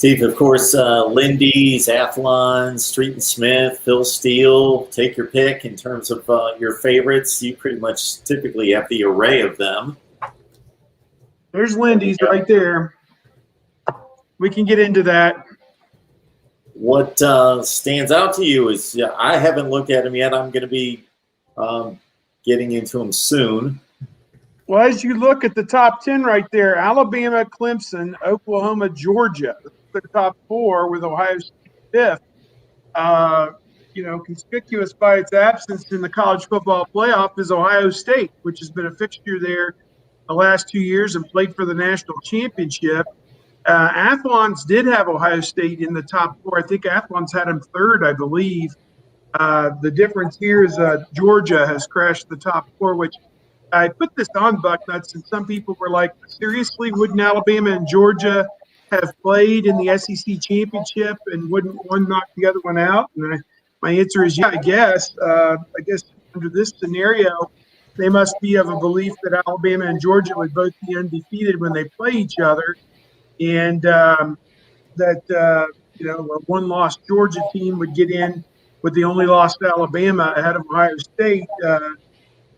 Steve, of course, Lindy, Athlon, Street and Smith, Phil Steele, take your pick in terms of your favorites. You pretty much typically have the array of them. There's Lindy's right there. We can get into that. What stands out to you is, I haven't looked at them yet. I'm going to be getting into them soon. Well, as you look at the top 10 right there, Alabama, Clemson, Oklahoma, Georgia, the top four with Ohio State fifth. Conspicuous by its absence in the college football playoff is Ohio State, which has been a fixture there the last 2 years and played for the national championship. Athlon's did have Ohio State in the top four. I think Athlon's had them third, I believe. The difference here is Georgia has crashed the top four, which I put this on Bucknuts, and some people were like, seriously, wouldn't Alabama and Georgia have played in the SEC championship and wouldn't one knock the other one out? And my answer is, yeah, I guess. I guess under this scenario, they must be of a belief that Alabama and Georgia would both be undefeated when they play each other. And a one-loss Georgia team would get in with the only loss to Alabama ahead of Ohio State,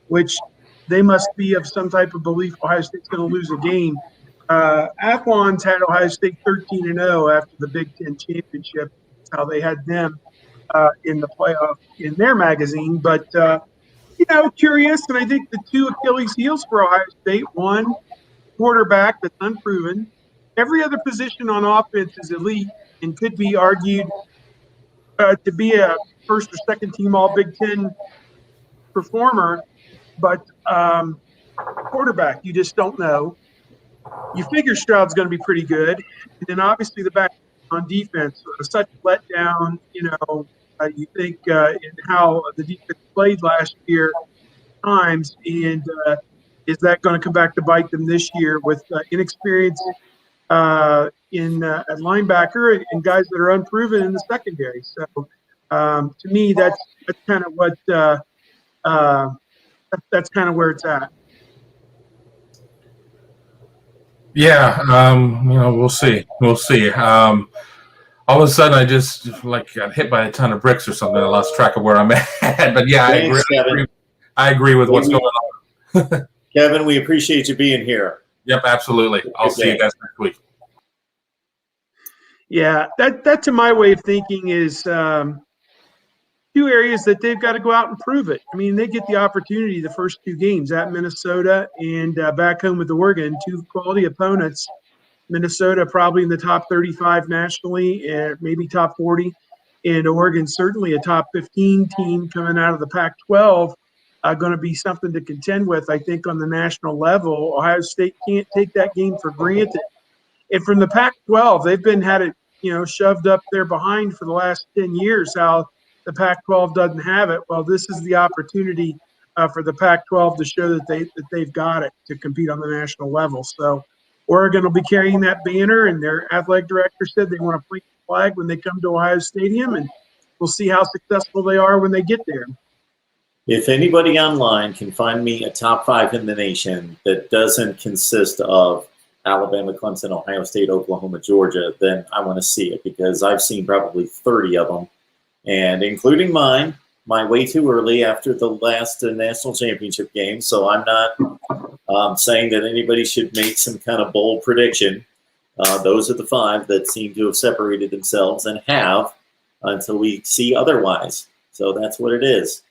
which they must be of some type of belief Ohio State's going to lose a game. Athlon's had Ohio State 13-0 after the Big Ten championship. That's how they had them in the playoff in their magazine. But, curious. And I think the two Achilles heels for Ohio State, one, quarterback that's unproven. Every other position on offense is elite and could be argued to be a first or second team all Big Ten performer. But quarterback, you just don't know. You figure Stroud's going to be pretty good. And then obviously the back on defense, such a letdown, you think in how the defense played last year times. And is that going to come back to bite them this year with inexperience at linebacker and guys that are unproven in the secondary? So to me, that's kind of what that's kind of where it's at. Yeah, we'll see. We'll see. All of a sudden, I just got hit by a ton of bricks or something. I lost track of where I'm at. But yeah, Thanks, I agree with what's going on. Kevin, we appreciate you being here. Yep, absolutely. I'll see you guys next week. Yeah, that to my way of thinking is two areas that they've got to go out and prove it. I mean, they get the opportunity the first two games at Minnesota and back home with Oregon, two quality opponents. Minnesota probably in the top 35 nationally and maybe top 40. And Oregon certainly a top 15 team coming out of the Pac-12, going to be something to contend with, I think, on the national level. Ohio State can't take that game for granted. And from the Pac-12, they've had it, shoved up there behind for the last 10 years, how the Pac-12 doesn't have it. Well, this is the opportunity for the Pac-12 to show that they've got it to compete on the national level. So Oregon will be carrying that banner, and their athletic director said they want to plant the flag when they come to Ohio Stadium, and we'll see how successful they are when they get there. If anybody online can find me a top 5 in the nation that doesn't consist of Alabama, Clemson, Ohio State, Oklahoma, Georgia, then I want to see it, because I've seen probably 30 of them, and including mine, way too early after the last national championship game. So I'm not saying that anybody should make some kind of bold prediction. Those are the 5 that seem to have separated themselves and have until we see otherwise. So that's what it is.